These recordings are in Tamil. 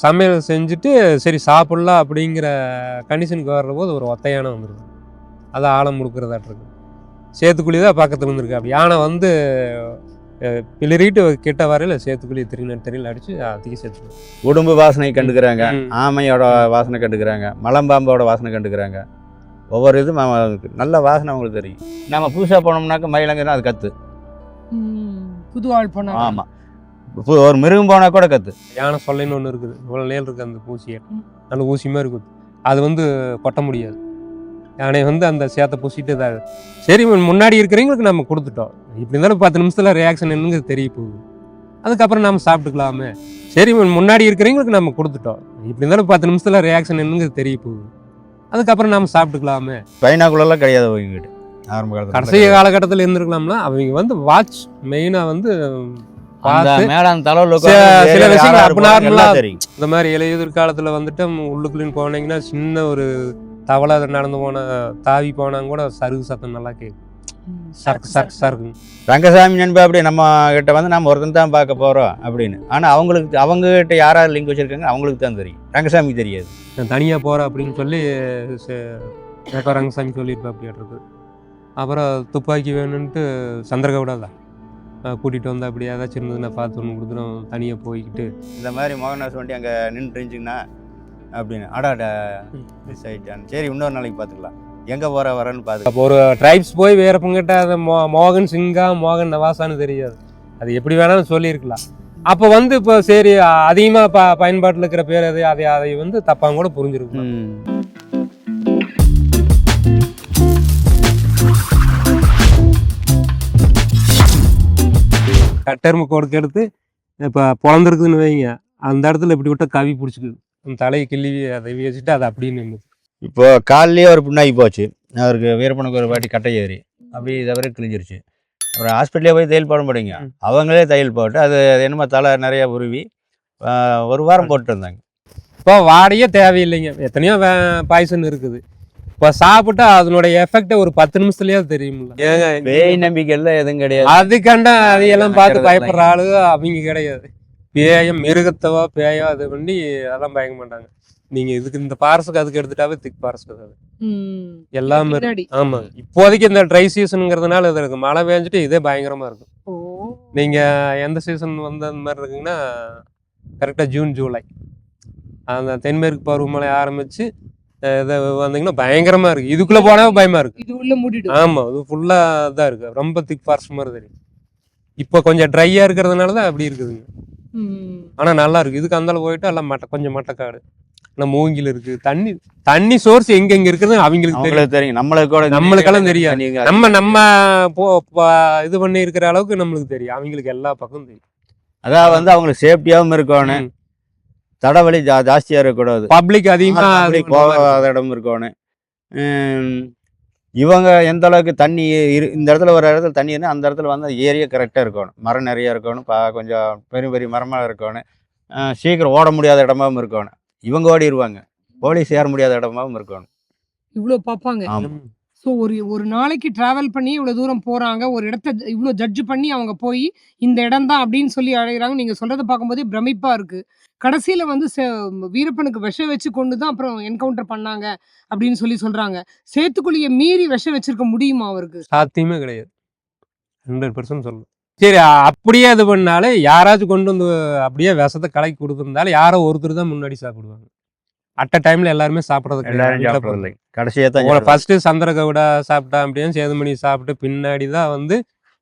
சமையல் செஞ்சுட்டு சரி சாப்பிட்லாம் அப்படிங்கிற கண்டிஷனுக்கு வர்ற போது ஒரு ஒத்தையானை வந்துருக்கு. அதை ஆழம் முடுக்கிறதாட்டிருக்கு. சேத்துக்குழி தான் பக்கத்தில் இருந்திருக்கு. அப்படி யானை வந்து பிளறிட்டு கிட்ட வரையில் சேத்துக்குழி தெரியல அடித்து அதிக சேர்த்து உடம்பு வாசனை கண்டுக்கிறாங்க, ஆமையோட வாசனை கண்டுக்கிறாங்க, மலம்பாம்போட வாசனை கண்டுக்கிறாங்க. ஒவ்வொரு இதுவும் நல்ல வாசனை அவங்களுக்கு தெரியும். நம்ம புதுசாக போனோம்னாக்க மயிலங்கன்னா அது கற்று புது ஆள் போனா. ஆமாம், ஒரு மிருகம் போனால் கூட கற்று. யானை சொல்லைன்னு ஒன்று இருக்குது, இவ்வளோ நேல் இருக்குது. அந்த பூசியை நல்ல ஊசியுமே இருக்குது. அது வந்து கொட்ட முடியாது. யானை வந்து அந்த சேத்தை பூசிட்டு இதாக சரி முன்னாடி இருக்கிறவங்களுக்கு நம்ம கொடுத்துட்டோம். இப்படி இருந்தாலும் 10 நிமிஷத்தில் ரியாக்ஷன் என்னங்க தெரிய போகுது. அதுக்கப்புறம் நம்ம சாப்பிட்டுக்கலாமே. சரி முன்னாடி இருக்கிறவங்களுக்கு நம்ம கொடுத்துட்டோம். இப்படி இருந்தாலும் 10 நிமிஷத்தில் ரியாக்ஷன் என்னங்க தெரிய போகுது. அதுக்கப்புறம் நம்ம சாப்பிட்டுக்கலாமே. பைனாக்குள்ளெல்லாம் கிடையாது அவங்ககிட்ட ஆரம்ப காலத்தில். கடைசி காலகட்டத்தில் இருந்திருக்கலாம்னா அவங்க வந்து வாட்ச் மெயினாக வந்து சில விஷயங்கள் அப்நார்மலா தெரியும். இந்த மாதிரி இலையுதிர் காலத்தில் வந்துட்டு உள்ளுக்குள்ளேன்னு போனீங்கன்னா சின்ன ஒரு தவளை நடந்து போன தாவி போனாங்க கூட சருகு சத்தம் நல்லா கேட்கும். சருக்கு ரங்கசாமி நண்பா அப்படி நம்ம கிட்ட வந்து நம்ம ஒருத்தன் தான் பார்க்க போகிறோம் அப்படின்னு. ஆனால் அவங்க கிட்ட யாராவது லிங்க் வச்சுருக்காங்க அவங்களுக்கு தான் தெரியும், ரங்கசாமிக்கு தெரியாது. நான் தனியாக போகிறேன் அப்படின்னு சொல்லி ரங்கசாமி சொல்லியிருப்பேன் அப்படி இருக்குது. அப்புறம் துப்பாக்கி வேணும்ன்ட்டு சந்திரகவுடா தான் கூட்டிகிட்டு வந்து அப்படி ஏதாச்சும் இருந்ததுன்னா பார்த்து ஒன்று கொடுத்துரும் தனியாக போய்கிட்டு இந்த மாதிரி மோகன்தாஸ் வண்டி அங்கே நின்றுச்சுங்கன்னா அப்படின்னு அடாடா மிஸ் ஆகிட்டான், சரி இன்னொரு நாளைக்கு பார்த்துக்கலாம், எங்கே வரேன்னு பார்த்து. அப்போ ஒரு ட்ரைப்ஸ் போய் வேற பங்கிட்ட அது மோகன் சிங்கா மோகன் நவாசான்னு தெரியாது, அது எப்படி வேணாலும் சொல்லியிருக்கலாம். அப்போ வந்து இப்போ சரி அதிகமாக பயன்பாட்டில் இருக்கிற பேர் அது அதை வந்து தப்பாங்க கூட புரிஞ்சிருக்கும். கட்டெரும்பு கொடுக்க எடுத்து இப்போ பிறந்திருக்குதுன்னு வைங்க, அந்த இடத்துல இப்படி விட்ட கவி பிடிச்சிக்குது, அந்த தலையை கிள்ளி அதை வச்சுட்டு அது அப்படின்னு நின்று. இப்போ காலிலேயே ஒரு புண்ணாகி போச்சு அவருக்கு. வீரப்பனுக்கு ஒரு வாட்டி கட்டை ஏறி அப்படி தவிர கிழிஞ்சிருச்சு. அப்புறம் ஹாஸ்பிட்டலே போய் தையல் போட முடியுங்க, அவங்களே தையல் போட்டு அது என்னமோ தலை நிறையா உருவி 1 வாரம் போட்டு இருந்தாங்க. இப்போ வாடையே தேவையில்லைங்க, எத்தனையோ பாய்சன் இருக்குது. இப்போ சாப்பிட்டா அதனுடைய எஃபெக்ட் ஒரு 10 நிமிஷத்துலயே தெரியுமில்ல. பேய் நம்பிக்கைலாம் எதுவும் கிடையாது. அதுக்கண்டா அதையெல்லாம் பார்த்து பயப்படுற ஆளுக அவங்க கிடையாது. பேயம் மிருகத்தவோ பேயோ அது பண்ணி அதெல்லாம் பயக்க மாட்டாங்க. நீங்க இதுக்கு இந்த பாரசுக்கு அதுக்கு எடுத்துட்டாவே திக் பாரசுக்கு அது எல்லாமே. ஆமா, இப்போதைக்கு இந்த ட்ரை சீசனுங்கிறதுனால இது இருக்கு. மழை பெஞ்சிட்டு இதே பயங்கரமா இருக்கும். நீங்க எந்த சீசன் வந்து அந்த மாதிரி இருக்குங்கன்னா கரெக்டா ஜூன் ஜூலை அந்த தென்மேற்கு பருவமழை ஆரம்பிச்சு இதை வந்தீங்கன்னா பயங்கரமா இருக்கு. இதுக்குள்ள போனா பயமா இருக்கு. இது உள்ள மூடிடும். ஆமா, இது ஃபுல்லா தான் இருக்கு, ரொம்ப திக் ஃபாரஸ்ட் மாதிரி தெரியும். இப்போ கொஞ்சம் ட்ரையா இருக்கிறதுனாலதான் அப்படி இருக்குதுங்க. ஆனா நல்லா இருக்கு. இதுக்கு அந்தால போயிட்டு எல்லாம் கொஞ்சம் மட்டக்காடு, மூங்கில் இருக்கு. தண்ணி சோர்ஸ் எங்க இருக்குது அவங்களுக்கு தெரியும், நம்மளுக்கெல்லாம் தெரியாது. நம்ம இது பண்ணி இருக்கிற அளவுக்கு நம்மளுக்கு தெரியும், அவங்களுக்கு எல்லா பக்கம் தெரியும். அதான் வந்து அவங்களுக்கு சேஃப்டியாவும் இருக்கணும், தடவழி ஜாஸ்தியாக இருக்கக்கூடாது, பப்ளிக் அதிகமாக போகாத இடம் இருக்கணும். இவங்க எந்த அளவுக்கு தண்ணி இந்த இடத்துல ஒரு இடத்துல தண்ணி இருந்தால் அந்த இடத்துல வந்து ஏரியா கரெக்டாக இருக்கணும், மரம் நிறையா இருக்கணும், கொஞ்சம் பெரிய பெரிய மரமாக இருக்கணும், சீக்கிரம் ஓட முடியாத இடமாவும் இருக்கணும். இவங்க ஓடிடுவாங்க, போலீஸ் ஏற முடியாத இடமாவும் இருக்கணும். இவ்வளோ பார்ப்பாங்க. ஸோ ஒரு நாளைக்கு ட்ராவல் பண்ணி இவ்வளோ தூரம் போகிறாங்க, ஒரு இடத்த இவ்வளோ ஜட்ஜ் பண்ணி அவங்க போய் இந்த இடம் தான் அப்படின்னு சொல்லி அழைகிறாங்க. நீங்கள் சொல்கிறத பார்க்கும்போதே பிரமிப்பாக இருக்குது. கடைசியில் வந்து வீரப்பனுக்கு விஷம் வச்சு கொண்டு தான் அப்புறம் என்கவுண்டர் பண்ணாங்க அப்படின்னு சொல்கிறாங்க. சேத்துக்குழியை மீறி விஷம் வச்சிருக்க முடியுமா அவருக்கு? சாத்தியமே கிடையாது, 100% சொல்லணும். சரி அப்படியே இது பண்ணாலே யாராச்சும் கொண்டு வந்து அப்படியே விஷத்தை கலக்கி கொடுத்துருந்தாலும் யாரோ ஒருத்தர் தான் முன்னாடி சாப்பிடுவாங்க. அட் அ டைம்ல எல்லாருமே சாப்பிட்றது கடைசியாக ஃபர்ஸ்ட் சந்திரகவுடா சாப்பிட்டா அப்படின்னு சேதுமணி சாப்பிட்டு பின்னாடி தான் வந்து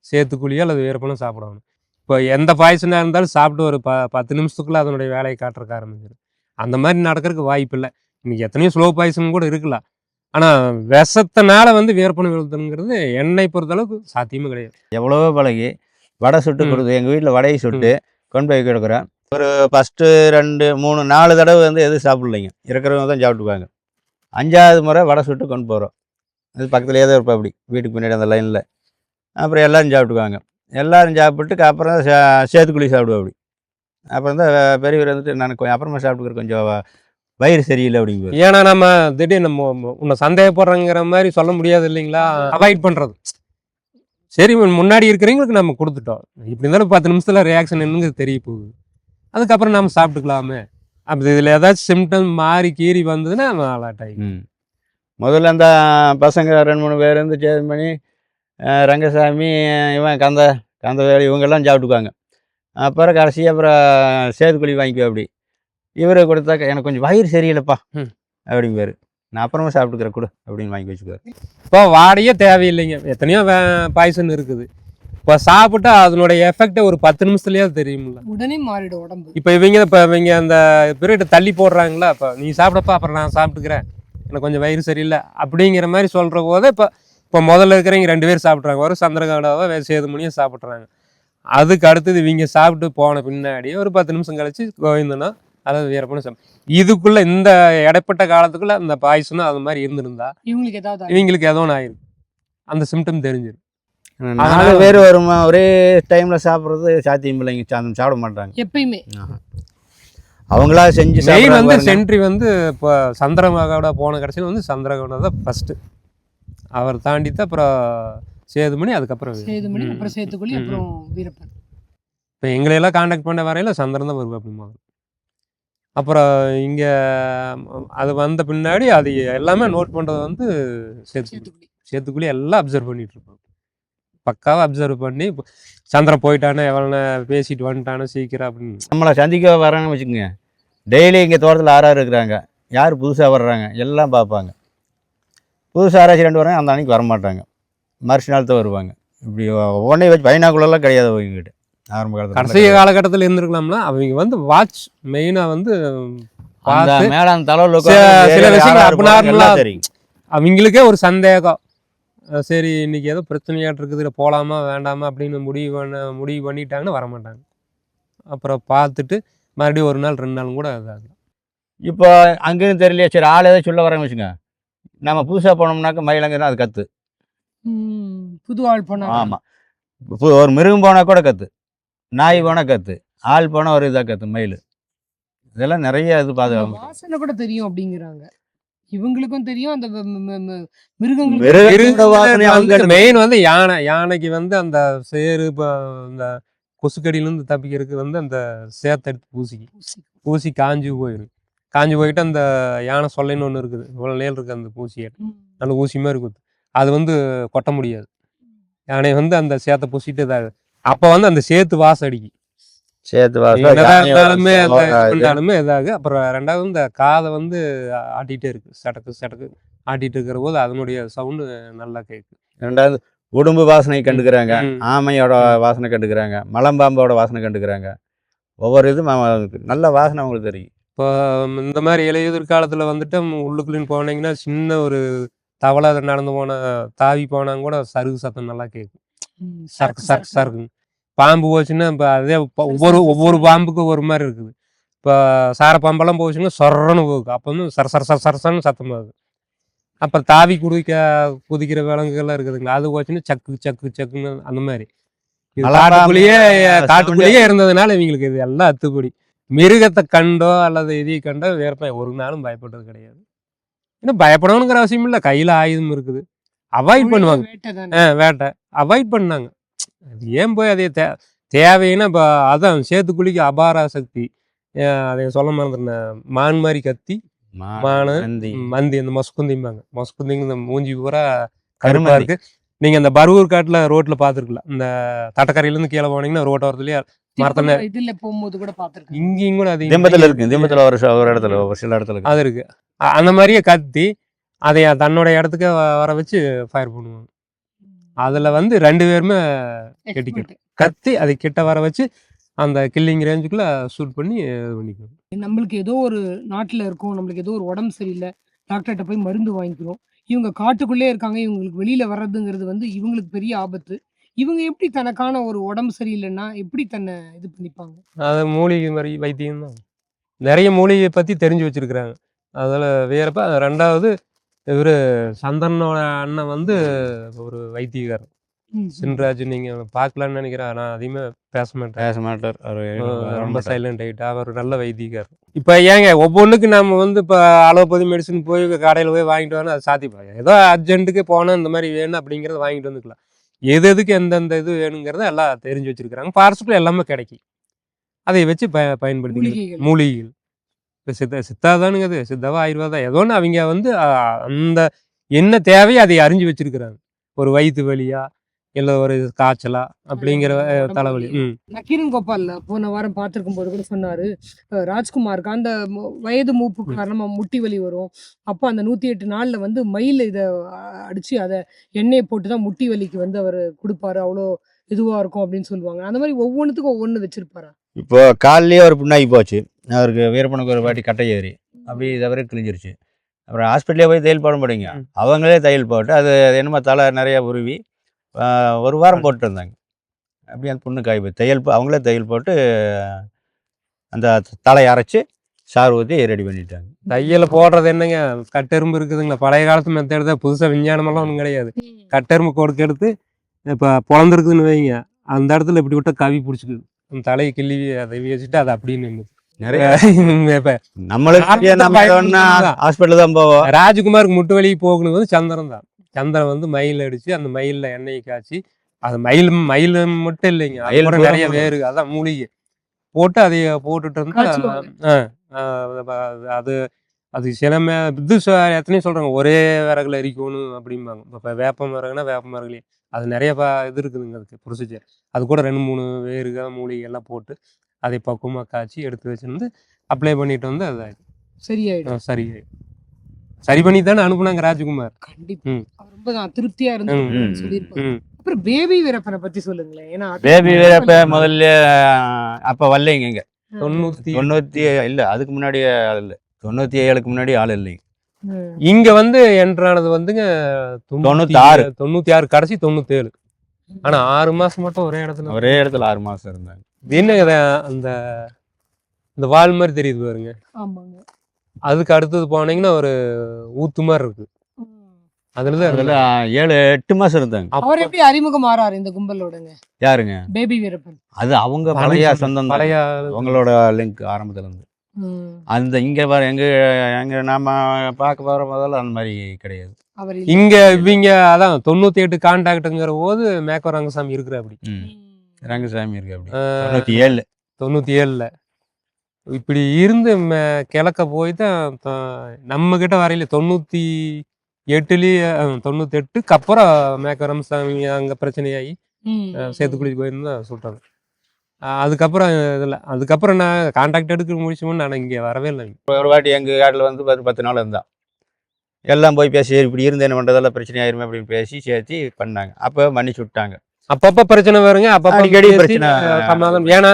சேத்துக்குழியோ அல்லது வீரப்பனும் சாப்பிடணும். இப்போ எந்த பாய்சனாக இருந்தாலும் சாப்பிட்டு ஒரு 10 நிமிஷத்துக்குள்ள அதனுடைய வேலையை காட்டுறக்க ஆரம்பிச்சிடும். அந்த மாதிரி நடக்கிறதுக்கு வாய்ப்பு இல்லை. இன்னைக்கு எத்தனையோ ஸ்லோ பாய்சன் கூட இருக்கலாம். ஆனால் விஷத்தினால வந்து வீரப்பனை விழுத்துங்கிறது என்னை பொறுத்தளவுக்கு சாத்தியமே கிடையாது. எவ்வளவோ பழகி வடை சுட்டு கொடுத்து எங்கள் வீட்டில் வடையை சுட்டு கொண்டு போய் கொடுக்குறேன். ஒரு ஃபஸ்ட்டு 2 3 4 தடவை வந்து எதுவும் சாப்பிட்லைங்க, இருக்கிறவங்க தான் சாப்பிட்டுக்குவாங்க. 5ஆவது முறை வடை சுட்டு கொண்டு போகிறோம். அது பக்கத்துலேயே தான் இருப்போம், அப்படி வீட்டுக்கு பின்னாடி அந்த லைனில். அப்புறம் எல்லோரும் சாப்பிட்டுக்குவாங்க. எல்லோரும் சாப்பிட்டுக்கு அப்புறம் சேத்துக்குழி சாப்பிடுவோம். அப்படி அப்புறம் தான் பெரியவர் வந்துட்டு நான் கொஞ்சம் அப்புறமா சாப்பிட்டுக்கிறேன், கொஞ்சம் வயிறு சரியில்லை அப்படிங்குவார். ஏன்னா நம்ம திடீர்னு நம்ம உன்னை சந்தேகப்படுறங்கிற மாதிரி சொல்ல முடியாது இல்லைங்களா, அவாய்ட் பண்ணுறது. சரி முன்னாடி இருக்கிறவங்களுக்கு நம்ம கொடுத்துட்டோம், இப்படி இருந்தாலும் 10 நிமிஷத்தில் ரியாக்ஷன் என்னங்கிறது தெரிய போகுது, அதுக்கப்புறம் நம்ம சாப்பிட்டுக்கலாமே அப்படி இதில் ஏதாச்சும் சிம்டம் மாறி கீறி வந்ததுன்னா அலர்ட் ஆகி. முதல்ல அந்த பசங்க 2-3 பேர் இருந்து சேதம் பண்ணி ரங்கசாமி, இவன் கந்தவேலு இவங்கெல்லாம் சாப்பிட்டுக்குவாங்க. அப்புறம் கடைசி அப்புறம் சேதுக்குழி வாங்கிக்குவா. அப்படி இவரை கொடுத்தாக்க எனக்கு கொஞ்சம் வயிறு சரியில்லைப்பா அப்படிங்கிறாரு. நான் அப்புறமா சாப்பிட்டுக்கிறேன் கொடு அப்படின்னு வாங்கி வச்சுக்குவார். இப்போ வாடையே தேவையில்லைங்க, எத்தனையோ பாய்சன் இருக்குது. இப்போ சாப்பிட்டா அதனுடைய எஃபெக்டை ஒரு 10 நிமிஷத்துலயே தெரியுமில்ல, உடனே மாறிடும் உடம்பு. இப்போ இவங்க அந்த பீரியட் தள்ளி போடுறாங்களா, இப்போ நீ சாப்பிடப்பா அப்புறம் நான் சாப்பிட்டுக்கிறேன் எனக்கு கொஞ்சம் வயிறு சரியில்லை அப்படிங்கிற மாதிரி சொல்கிற போது இப்போ முதல்ல இருக்கிறவங்க 2 பேர் சாப்பிட்றாங்க, ஒரு சந்திரகாண்டாவை சேதுமணியும் சாப்பிட்றாங்க. அதுக்கு அடுத்தது இவங்க சாப்பிட்டு போன பின்னாடி ஒரு 10 நிமிஷம் கழிச்சு கோவிந்தனா அதாவது வீரப்பனும் இதுக்குள்ள இந்த இடைப்பட்ட காலத்துக்குள்ள அந்த பாய்சனும் அது மாதிரி இருந்திருந்தா இவங்களுக்கு ஏதோ ஒன்று ஆயிருக்கு, அந்த சிம்டம் தெரிஞ்சிடும். 4 பேர் ஒரே டைம்ல சாப்பிட்றது சாத்தியம் இல்லைங்க, சாப்பிட மாட்டாங்க எப்பயுமே. அவங்களா செஞ்சு மெயின் வந்து சென்ட்ரி வந்து இப்போ சந்திரமகாவோட போன கடைசியில் வந்து சந்திரகவுண்டா தான் ஃபர்ஸ்ட். அவர் தாண்டி தான் அப்புறம் சேதுமணி, அதுக்கப்புறம் சேத்துக்குழி, அப்புறம் வீரப்பன். இப்போ எங்களையெல்லாம் காண்டாக்ட் பண்ண வரையில சந்திரன் தான் வருவேன் அப்படிமா. அப்புறம் இங்கே அது வந்த பின்னாடி அது எல்லாமே நோட் பண்ணுறது வந்து சேத்துக்குழி எல்லாம் அப்சர்வ் பண்ணிட்டு இருப்போம். பக்காவாக அப்சர்வ் பண்ணி சந்திரன் போயிட்டானே, எவ்வளோ பேசிட்டு வந்துட்டானே சீக்கிரம் அப்படின்னு. நம்மளை சந்திக்க வரான்னு வச்சுக்கோங்க, டெய்லி இங்கே தோட்டத்தில் 6 இருக்கிறாங்க, யார் புதுசாக வர்றாங்க எல்லாம் பார்ப்பாங்க. புதுசாக 2 வராங்க, அந்த அன்னைக்கு வரமாட்டாங்க, மறுச்சு நாள் தான் வருவாங்க. இப்படி உடனே வச்சு பைனாக்குள்ளெல்லாம் கிடையாது அவங்ககிட்ட. ஆரம்ப காலத்தில் கடைசி காலகட்டத்தில் இருந்திருக்கலாம்னா அவங்க வந்து வாட்ச் மெயினாக வந்து மேலே அந்த தலைவில் சில விஷயங்கள் தெரியும். அவங்களுக்கே ஒரு சந்தேகம், சரி இன்னைக்கு ஏதோ பிரச்சனையாட்டு இருக்குது, இல்லை போகலாமா வேண்டாமா அப்படின்னு முடிவு பண்ணிட்டாங்கன்னா வரமாட்டாங்க. அப்புறம் பார்த்துட்டு மறுபடியும் 1 நாள் 2 நாளும் கூட அதாகும். இப்போ அங்கேயும் தெரியலையே, சரி ஆள் ஏதாவது சொல்ல வரேன்னு வச்சுங்க, நம்ம புதுசாக போனோம்னாக்கா மயிலங்கன்னா அது கற்று புது ஆள் போனால். ஆமாம், ஒரு மிருகம் போனால் கூட கற்று, நாய் போனால் கற்று, ஆள் போனால் ஒரு இதாக கற்று மயில். இதெல்லாம் நிறைய இது பாதுகாப்பு வாசனை கூட தெரியும் அப்படிங்கிறாங்க. இவங்களுக்கும் தெரியும், அந்த மெயின் வந்து யானைக்கு வந்து அந்த சேரு இந்த கொசுக்கடியிலேருந்து தப்பிக்கிறதுக்கு வந்து அந்த சேத்தை எடுத்து பூசி காஞ்சி போயிடும். காஞ்சி போயிட்டு அந்த யானை சொல்லைன்னு ஒன்று இருக்குது, இவ்வளோ நேரம் இருக்குது அந்த பூசியை, நல்ல ஊசி மாதிரி இருக்குது, அது வந்து கொட்ட முடியாது. யானை வந்து அந்த சேத்தை பூசிட்டு இதாகுது. அப்போ வந்து அந்த சேத்து வாசம் அடிக்கும், சேத்து இருந்தாலுமே இதாகு. அப்புறம் 2வது இந்த காதை வந்து ஆட்டிகிட்டே இருக்கு, சடக்கு ஆட்டிகிட்டு இருக்கிற போது அதனுடைய சவுண்டு நல்லா கேட்கும். 2வது உடம்பு வாசனை கண்டுக்கிறாங்க, ஆமையோட வாசனை கண்டுக்கிறாங்க, மலம்பாம்போட வாசனை கண்டுக்கிறாங்க. ஒவ்வொரு இதுவும் நல்ல வாசனை அவங்களுக்கு தெரியும். இப்போ இந்த மாதிரி இலையுதிர் காலத்தில் வந்துட்டு உள்ளுக்குள்ளின்னு போனீங்கன்னா சின்ன ஒரு தவளை நடந்து தாவி போனாங்க கூட சருகு சத்தம் நல்லா கேட்கும், சருக்கு. பாம்பு போச்சுன்னா இப்போ அதே ஒவ்வொரு பாம்புக்கும் ஒரு மாதிரி இருக்குது. இப்போ சார பாம்பெல்லாம் போச்சுன்னா சொரன்னு போகும், அப்போ வந்து சரசரன்னு சத்தமாகுது. அப்புறம் தாவி குதிக்கிற விலங்குகள்லாம் இருக்குதுங்களா, அது போச்சுன்னா சக்குன்னு அந்த மாதிரி. காட்டுக்குள்ளேயே இருந்ததுனால இவங்களுக்கு இது எல்லாம் அத்துப்படி. மிருகத்தை கண்டோ அல்லது இதையை கண்டோ வேற ஒரு நாளும் பயப்படுறது கிடையாது. இன்னும் பயப்படணுங்கிற அவசியம் இல்லை, கையில் ஆயுதம் இருக்குது, அவாய்ட் பண்ணுவாங்க. வேட்டை அவாய்ட் பண்ணாங்க. அது ஏன் போய் அதே தேவைன்னா இப்போ அதான் சேத்துக்குழிக்கு அபார சக்தி. அதை சொல்ல மறந்துருந்தேன், மான் மாதிரி கத்தி, மானு மந்தி, இந்த மொசக்குந்திம்பாங்க. மொசக்குந்திங்க இந்த மூஞ்சி பூரா கருப்பா இருக்கு. நீங்க அந்த பருவூர் காட்டுல ரோட்ல பாத்துருக்கலாம், இந்த தட்டக்கரையிலேருந்து கீழே போனீங்கன்னா ரோட்டோரத்துலயே மரத்தனை இதுல போகும்போது கூட பாத்துருக்கேன். இங்கேயும் கூட அது திம்பத்துல இருக்கு, திம்பத்துல ஒரு இடத்துல ஒரு சில இடத்துல அது இருக்கு. அந்த மாதிரியே கத்தி அதை தன்னோட இடத்துக்கு வர வச்சு ஃபயர் பண்ணுவாங்க. அதுல வந்து 2 பேருமே கத்தி அதை கிட்ட வர வச்சு அந்த கில்லிங் ரேஞ்சுக்குள்ள ஷூட் பண்ணி இது பண்ணிக்கணும். நம்மளுக்கு ஏதோ ஒரு நாட்டுல இருக்கும், நம்மளுக்கு ஏதோ ஒரு உடம்பு சரியில்லை, டாக்டர்கிட்ட போய் மருந்து வாங்கிக்கிறோம். இவங்க காட்டுக்குள்ளே இருக்காங்க, இவங்களுக்கு வெளியில வர்றதுங்கிறது வந்து இவங்களுக்கு பெரிய ஆபத்து. இவங்க எப்படி தனக்கான ஒரு உடம்பு சரியில்லைன்னா எப்படி தன்னை இது பண்ணிப்பாங்க? அது மூலிகை மாதிரி வைத்தியம் தான், நிறைய மூலிகை பத்தி தெரிஞ்சு வச்சிருக்கிறாங்க. அதில் வேறப்ப 2வது இவர் சந்தனோட அண்ணன் வந்து ஒரு வைத்தியக்காரர் சின்ராஜ், நீங்க பார்க்கலான்னு நினைக்கிறேன், நான் அதிகமா பேச மாட்டார், ரொம்ப சைலண்ட் ஆகிட்டு. அவர் நல்ல வைத்தியக்காரர். இப்போ ஏங்க ஒவ்வொன்றுக்கு நம்ம வந்து இப்போ அலோபதி மெடிசன் போய் கடையில் போய் வாங்கிட்டு வரணும், அது சாத்தியப்பாங்க. ஏதோ அர்ஜென்ட்டுக்கு போனால் இந்த மாதிரி வேணும் அப்படிங்கிறத வாங்கிட்டு வந்துக்கலாம். எதுக்கு எந்தெந்த இது வேணுங்கிறத எல்லாம் தெரிஞ்சு வச்சிருக்கிறாங்க. ஃபாரஸ்ட்டுக்குள்ள எல்லாமே கிடைக்கும், அதை வச்சு பயன்படுத்தி மூலிகைகள் இப்போ சித்தா தானுங்க, அது சித்தாவா ஆயுர்வேதா ஏதோ ஒன்று அவங்க வந்து அந்த என்ன தேவையோ அதை அறிஞ்சு வச்சிருக்கிறாங்க. ஒரு வயிற்று வலியா இல்லை ஒரு காய்ச்சலா அப்படிங்கிற தலைவலி. நக்கீரன் கோபால்ல போன வாரம் பார்த்துருக்கும் போது கூட சொன்னாரு, ராஜ்குமாருக்கு அந்த வயது மூப்பு காரணமா முட்டி வலி வரும். அப்போ அந்த 108 நாள்ல வந்து மயில் இதை அடிச்சு அதை எண்ணெயை போட்டு தான் முட்டி வலிக்கு வந்து அவர் கொடுப்பாரு, அவ்வளோ இதுவா இருக்கும் அப்படின்னு சொல்லுவாங்க. அந்த மாதிரி ஒவ்வொன்றுத்துக்கும் ஒவ்வொன்று வச்சிருப்பாரா? இப்போ காலிலேயே ஒரு புண்ணாகி போச்சு அவருக்கு, வீரப்பனுக்கு ஒரு வாட்டி கட்டை ஏறி அப்படி தவிர கிழிஞ்சிருச்சு. அப்புறம் ஹாஸ்பிட்டலே போய் தையல் போட முடியுங்க, அவங்களே தையல் போட்டு அது என்னமோ தலை நிறையா உருவி ஒரு வாரம் போட்டு இருந்தாங்க. அப்படி அந்த புண்ணு காய் போய் தையல் அவங்களே தையல் போட்டு அந்த தலையை அரைச்சி சாறு ஊற்றி ரெடி பண்ணிட்டாங்க. தையலை போடுறது என்னங்க, கட்டெரும்பு இருக்குதுங்களா, பழைய காலத்து மெத்தட் தான், புதுசாக விஞ்ஞானமெல்லாம் ஒன்றும் கிடையாது. கட்டெரும்பு கொடுக்க எடுத்து இப்போ பிறந்திருக்குதுன்னு வைங்க, அந்த இடத்துல இப்படி விட்டா கவி பிடிச்சிக்குது, அந்த தலையை கிள்ளி அதை வச்சுட்டு அதை அப்படியே நின்று நிறைய நம்மளுக்கு ஹாஸ்பிட்டல் தான் போவோம். ராஜ்குமாருக்கு முட்டு வலி போகணும் வந்து சந்திரன் தான். சந்திரன் வந்து மயில் அடிச்சு அந்த மயிலில் எண்ணெயை காய்ச்சி, அது மயில் மட்டும் இல்லைங்க, அது நிறைய வேறு அதான் மூலிகை போட்டு அதை போட்டுட்டு இருந்தா அது அது சிலமே இது எத்தனையும் சொல்றாங்க ஒரே விறகுல எரிக்கணும் அப்படிம்பாங்க. இப்போ வேப்ப மரகுனா வேப்ப மரகுலையே அது நிறைய இது இருக்குதுங்க, அதுக்கு ப்ரொசீஜர். அது கூட 2-3 வேறுக மூலிகை எல்லாம் போட்டு அதை பக்குவமாக காய்ச்சி எடுத்து வச்சுருந்து அப்ளை பண்ணிட்டு வந்து அது சரியாயிடும். சரி பண்ணி தானே அனுப்புனாங்க ராஜ்குமார். கண்டிப்பா ரொம்ப திருப்தியா இருந்து சொல்லியிருப்பாங்க. அப்புறம் பேபி வீரப்பனை பத்தி சொல்லுங்களேன். ஏன்னா பேபி வீரப்ப முதல்ல அப்ப வரலைங்க இங்க 90 இல்ல, அதுக்கு முன்னாடி ஆள் இல்லை, 97க்கு முன்னாடி ஆள் இல்லைங்க. இங்க வந்து என்ட்ரானது வந்துங்க 96 கடைசி 97. ஆனா 6 மாசம் மட்டும் ஒரே இடத்துல 6 மாசம் இருந்தாங்க. என்ன அந்த இந்த வால் மாதிரி தெரியுது பாருங்க, அதுக்கு அடுத்தது போனீங்கன்னா ஒரு ஊத்து மாதிரி இருக்கு, அதுலதான் 7-8 மாசம் இருந்தாங்க. அவர் எப்படி அறிமுகம் ஆறாரு இந்த கும்பலோடங்க? யாருங்க? பேபி வீரப்பன். அது அவங்க பழைய சொந்தம், பழைய அவங்களோட லிங்க் ஆரம்பத்துல இருந்து. அந்த இங்க வர எங்க நாம பார்க்க வர முதல்ல அந்த மாதிரி கிடையாது. இங்க இவங்க அதான் 98 கான்டாக்டுங்கிற போது மேக்கோ ரங்கசாமி இருக்கிற அப்படி, ரங்கசாமி இருக்கு அப்படி 97ல இப்படி இருந்து கிழக்க போய் தான் நம்ம கிட்ட வரையில 98க்கு அப்புறம் மேக்கோ ரங்கசாமி அங்க பிரச்சனையாகி சேத்துக்குழி போயிருந்து தான் சொல்றாங்க. அதுக்கப்புறம் அதுக்கப்புறம் நான் கான்டாக்ட் எடுக்க முடிச்சுமோன்னு நான் இங்கே வரவே இல்லை. ஒரு வாட்டி எங்கள் காட்டில் வந்து 10 நாள் இருந்தான், எல்லாம் போய் பேசி இப்படி இருந்து என்ன பண்ணுறதெல்லாம் பிரச்சனை ஆயிருமே அப்படின்னு பேசி சேர்த்து பண்ணாங்க. அப்போ மன்னிச்சு விட்டாங்க. அப்பப்போ பிரச்சனை வருங்க, அப்பப்போ அடிக்கடி பிரச்சனை சமாதானம். ஏன்னா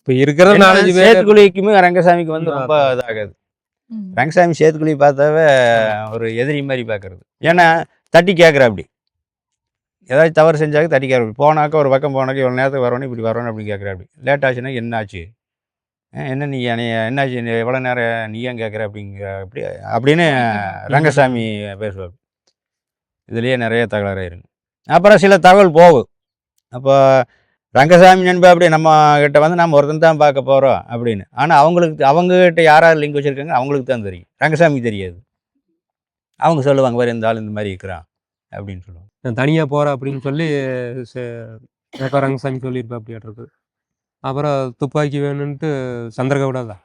இப்போ இருக்கிற 4 பேர் சேத்துக்குழிக்குமே ரங்கசாமிக்கு வந்து ரொம்ப இதாகாது. ரங்கசாமி சேத்துக்குழி பார்த்தாவே ஒரு எதிரி மாதிரி பார்க்கறது. ஏன்னா தட்டி கேட்குற அப்படி ஏதாச்சும் தவறு செஞ்சாக்க தட்டி கேட்குற, போனாக்க ஒரு பக்கம் போனாக்க இவ்வளோ நேரத்துக்கு வரணும் இப்படி வரணும் அப்படின்னு கேட்குற அப்படி. லேட் ஆச்சுன்னா என்ன ஆச்சு, என்ன நீ என்னாச்சு எவ்வளோ நேரம் நீ ஏன் கேட்குற அப்படிங்கிற அப்படி அப்படின்னு ரங்கசாமி பேசுவார். இதுலேயே நிறைய தகவலாயிருங்க. அப்புறம் சில தகவல் போகும். அப்போ ரங்கசாமி நண்பா அப்படி நம்ம கிட்ட வந்து நம்ம ஒருத்தன் தான் பார்க்க போகிறோம் அப்படின்னு. ஆனால் அவங்ககிட்ட யாராவது லிங்க் வச்சுருக்காங்க அவங்களுக்கு தான் தெரியும், ரங்கசாமிக்கு தெரியாது. அவங்க சொல்லுவாங்க வேறு இந்த ஆள் இந்த மாதிரி இருக்கிறான் அப்படின்னு சொல்லுவாங்க. நான் தனியாக போகிறேன் அப்படின்னு சொல்லி மேக்கோ ரங்கசாமி சொல்லியிருப்பேன் அப்படியாட்டு. அப்புறம் துப்பாக்கி வேணும்ன்ட்டு சந்திரகவுடா தான்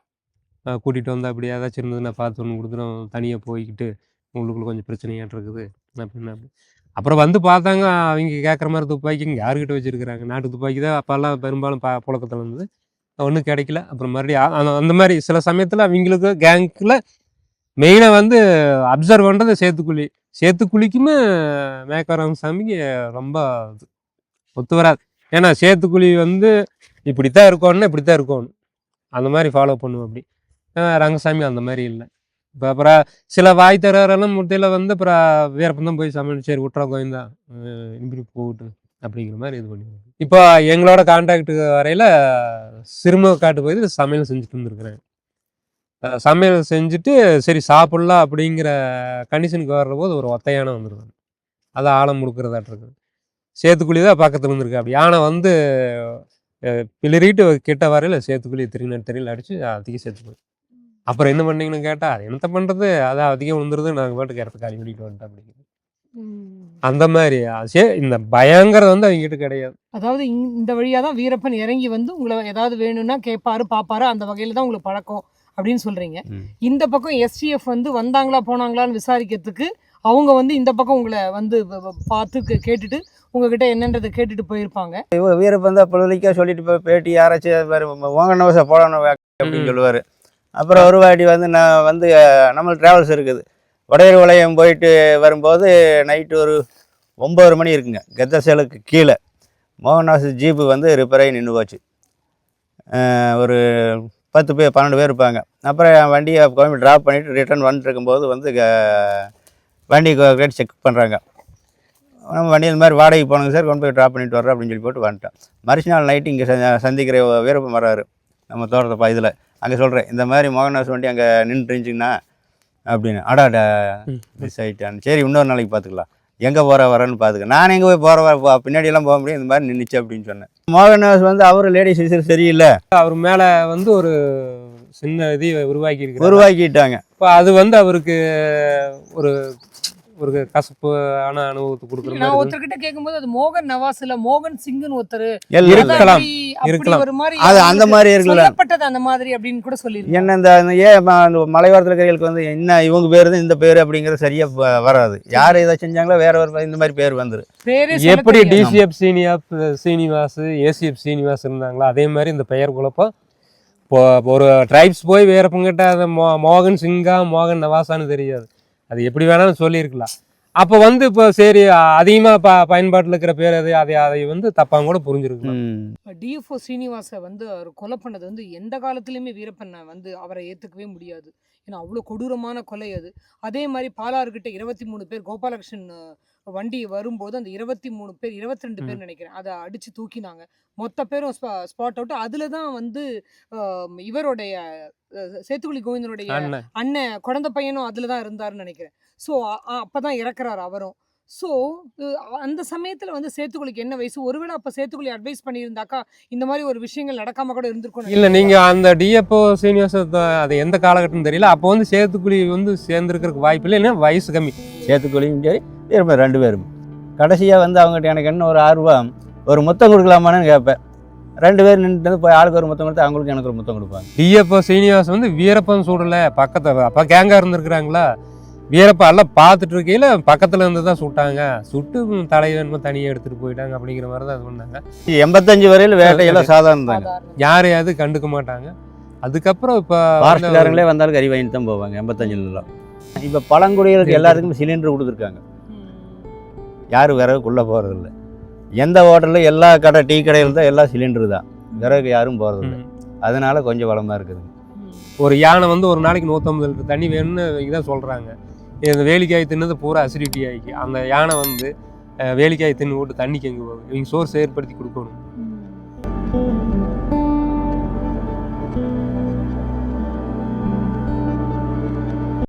கூட்டிகிட்டு வந்து அப்படி ஏதாச்சும் இருந்ததுன்னா பார்த்து ஒன்று கொடுத்துரும், தனியாக போய்கிட்டு உங்களுக்குள்ள கொஞ்சம் பிரச்சனையாட்டு இருக்குது அப்படின்னு. அப்புறம் வந்து பார்த்தாங்க, அவங்க கேட்குற மாதிரி துப்பாக்கி இங்கே யாருக்கிட்ட வச்சுருக்குறாங்க, நாட்டு துப்பாக்கி தான் அப்போல்லாம் பெரும்பாலும் புழக்கத்தில் இருந்தது, ஒன்றும் கிடைக்கல. அப்புறம் மறுபடியும் அந்த மாதிரி சில சமயத்தில் அவங்களுக்கு கேங்கில் மெயினாக வந்து அப்சர்வ் பண்ணுறது சேத்துக்குழிக்குமே மேக்கோ ரங்கசாமிக்கு ரொம்ப ஒத்து வராது. ஏன்னா சேத்துக்குழி வந்து இப்படித்தான் இருக்கணும் அந்த மாதிரி ஃபாலோ பண்ணுவோம் அப்படி. ரங்கசாமி அந்த மாதிரி இல்லை. இப்போ அப்புறம் சில வாய் தரலாம் முட்டையில் வந்து அப்புறம் வீரப்பன் தான் போய் சமையல் சரி விட்றா கோயந்தா இப்படி போகட்டு அப்படிங்கிற மாதிரி இது பண்ணுவோம். இப்போ எங்களோட கான்டாக்டுக்கு வரையில் சிறுமுக காட்டு போய் சமையல் செஞ்சுட்டு வந்துருக்குறேன். சமையல் செஞ்சுட்டு சரி சாப்பிட்லாம் அப்படிங்கிற கண்டிஷனுக்கு வர்ற போது ஒரு ஒத்தையான வந்துருக்காங்க, அதை ஆழம் முடுக்கிறதாட்டு இருக்குது. சேத்துக்குழி தான் பக்கத்தில் இருந்திருக்கு அப்படி. யானை வந்து பிளறிட்டு கிட்ட வரையில் சேத்துக்குழி தெரியல அடிச்சு அதிகம் சேத்துக்குழி. அப்புறம் என்ன பண்ணீங்கன்னு கேட்டா என்னத்த பண்றது, அதான் அதிகம் விழுந்துருது, நாங்கள் பாட்டுக்கு இடத்த காலி பண்ணிட்டு வந்துட்டோம் அப்படிங்கிறது. அந்த மாதிரி இந்த பயங்கரம் வந்து அவங்க கிட்ட கிடையாது. அதாவது இந்த வழியா தான் வீரப்பன் இறங்கி வந்து உங்களை ஏதாவது வேணும்னா கேட்பாரு, பாப்பாரு, அந்த வகையில தான் உங்களுக்கு பழக்கம். அப்படின்னு சொல்றீங்க. ம். இந்த பக்கம் எஸ்டிஎஃப் வந்து வந்தாங்களா போனாங்களான்னு விசாரிக்கிறதுக்கு அவங்க வந்து இந்த பக்கம் உங்களை வந்து பார்த்து கேட்டுட்டு உங்ககிட்ட என்னன்றதை கேட்டுட்டு போயிருப்பாங்க. வீரப்பன் தான் பொழுதுக்கா சொல்லிட்டு போய் பேட்டி யாராச்சும் வேறு ஓங்கனவச போடணும் அப்படின்னு சொல்லுவார். அப்புறம் ஒரு வாட்டி வந்து நான் வந்து நம்ம ட்ராவல்ஸ் இருக்குது, வடையர் வளையம் போயிட்டு வரும்போது நைட்டு ஒரு 9 மணி இருக்குங்க. கெத்தசேலுக்கு கீழே மோகன்தாஸ் ஜீப்பு வந்து ரிப்பேர் ஆகி நின்று போச்சு. ஒரு 10 பேர் 12 பேர் இருப்பாங்க. அப்புறம் என் வண்டியை கோயம்பு ட்ராப் பண்ணிவிட்டு ரிட்டர்ன் வந்துட்டு இருக்கும்போது வந்து வண்டி ரேட் செக் பண்ணுறாங்க. நம்ம வண்டி இந்த மாதிரி வாடகைக்கு போனோங்க சார், கொண்டு போய் ட்ராப் பண்ணிட்டு வர்றோம் அப்படின்னு சொல்லி போட்டு வந்துட்டேன். மறுச்சு நாள் நைட்டு இங்கே சந்திக்கிற வீரப்பன் வர்றாரு நம்ம தோட்டத்தை இதில். அங்கே சொல்கிறேன், இந்த மாதிரி மோகன்தாஸ் வண்டி அங்கே நின்றுச்சுங்கண்ணா அப்படின்னு. அடாடா மிஸ் ஆகிட்டான், சரி இன்னொரு நாளைக்கு பார்த்துக்கலாம், எங்கே வரேன்னு பார்த்துக்க. நான் எங்கே போய் பின்னாடியெல்லாம் போக முடியும், இந்த மாதிரி நின்றுச்சு அப்படின்னு சொன்னேன். மோகன்தாஸ் வந்து அவர் லேடிஸ் விசில் சரியில்லை, அவர் மேலே வந்து ஒரு சின்ன இது உருவாக்கிட்டாங்க. இப்போ அது வந்து அவருக்கு ஒரு ஒரு கசப்பான அனுபவத்தை கொடுக்குற நான் மாதிரி ஒருத்தர்கிட்ட கேட்கும்போது அது மோகன் நவாஸ் இல்ல மோகன் சிங்னு ஒருத்தர் இருக்கலாம். ஒரு மாதிரி அது அந்த மாதிரி இருக்குல்ல, சொல்லப்பட்டது அந்த மாதிரி அப்படின்னு கூட சொல்லிருக்காங்க. என்ன இந்த மலைவாரத்தில் இருக்கிறவங்களுக்கு வந்து என்ன இவங்க பேர் தான் இந்த பேர் அப்படிங்கிறது சரியா வராது. யார் இதை செஞ்சாங்களோ வேற ஒரு இந்த மாதிரி பேர் வந்துரு. எப்படி டிசிஎஃப் சீனிவாஸ் ஏசிஎஃப் சீனிவாஸ் இருந்தாங்களோ அதே மாதிரி இந்த பெயர் குழப்பம். இப்போ ஒரு ட்ரைப்ஸ் போய் வேறப்பங்கிட்ட அதை மோகன் சிங்கா மோகன் நவாஸான்னு தெரியாது, அது எப்படி வேணாலும் சொல்லியிருக்கலாம். அப்போ வந்து இப்போ சரி அதிகமாக பயன்பாட்டில் இருக்கிற பேர் அது அதை வந்து தப்பாங்க கூட புரிஞ்சிருக்கலாம். டிஎஃப்ஓ ஸ்ரீனிவாசை வந்து அவர் கொலை பண்ணது வந்து எந்த காலத்துலையுமே வீரப்பனை வந்து அவரை ஏற்றுக்கவே முடியாது. ஏன்னா அவ்வளோ கொடூரமான கொலை அது. அதே மாதிரி பாலாறுகிட்ட 23 பேர் கோபாலகிருஷ்ணன் வண்டி வரும்போது அந்த 23 பேர் 22 பேர் நினைக்கிறேன் அதை அடித்து தூக்கினாங்க. மொத்த பேரும் ஸ்பாட் அவுட். அதில் தான் வந்து இவருடைய சேத்துக்குழி கோவிந்தனுடைய அண்ணன் குழந்தை பையனும் அதில் தான் இருந்தாருன்னு நினைக்கிறேன். ஸோ அப்போ தான் இறக்குறாரு அவரும். ஸோ அந்த சமயத்தில் வந்து சேத்துக்குழிக்கு என்ன வயசு? ஒருவேளை அப்போ சேத்துக்குழி அட்வைஸ் பண்ணியிருந்தாக்கா இந்த மாதிரி ஒரு விஷயங்கள் நடக்காமல் கூட இருந்திருக்கும். இல்லை, நீங்கள் அந்த டிஎஃப்ஓ சீனிவாசத்தை அது எந்த காலகட்டம்னு தெரியல. அப்போ வந்து சேத்துக்குழி வந்து சேர்ந்துருக்கிறதுக்கு வாய்ப்பு இல்லை, ஏன்னா வயசு கம்மி. சேத்துக்குழியும் சரி வீரப்பன் 2 பேரும். கடைசியாக வந்து அவங்ககிட்ட எனக்கு என்ன ஒரு ஆர்வம், ஒரு முத்தம் கொடுக்கலாமான்னு கேட்பேன். 2 பேர் நின்று போய் ஆளுக்கு ஒரு முத்தம் கொடுத்து அவங்களுக்கு எனக்கு ஒரு முத்தம் கொடுப்பாங்க. டிஎஃப்ஓ சீனிவாஸ் வந்து வீரப்பன் சூடலை, பக்கத்தில் அப்போ கேங்காக இருந்திருக்கிறாங்களா, வீரப்பா எல்லாம் பார்த்துட்டு இருக்கையில் பக்கத்தில் இருந்து தான் சுட்டாங்க, சுட்டு தலைவன் தனியாக எடுத்துகிட்டு போயிட்டாங்க அப்படிங்கிற மாதிரி தான் இது பண்ணாங்க. 85 வரையில் வேட்டையெல்லாம் சாதாரணம் தாங்க, யாரையாவது கண்டுக்க மாட்டாங்க. அதுக்கப்புறம் இப்போ ஃபாரஸ்ட்காரங்களே வந்தாலும் கறி வாங்கிட்டு தான் போவாங்க 85லாம். இப்போ பழங்குடிகளுக்கு எல்லாருக்குமே சிலிண்டர் கொடுத்துருக்காங்க, யாரும் விறகுக்குள்ளே போகிறதில்ல. எந்த ஹோட்டலில் எல்லா கடை டீ கடையில் தான் எல்லாம் சிலிண்டர் தான், விறகு யாரும் போகிறதில்ல. அதனால கொஞ்சம் வளமாக இருக்குது. ஒரு யானை வந்து ஒரு நாளைக்கு 150 லிட்டர் தண்ணி வேணும்னு இதான் சொல்கிறாங்க. இந்த வேலிக்காய் தின்னது பூரா அசிடிட்டி ஆகி அந்த யானை வந்து வேலிக்காய் தின்னு போட்டு தண்ணிக்கு எங்கே போகும், இவங்க சோர்ஸ் ஏற்படுத்தி கொடுக்கணும்.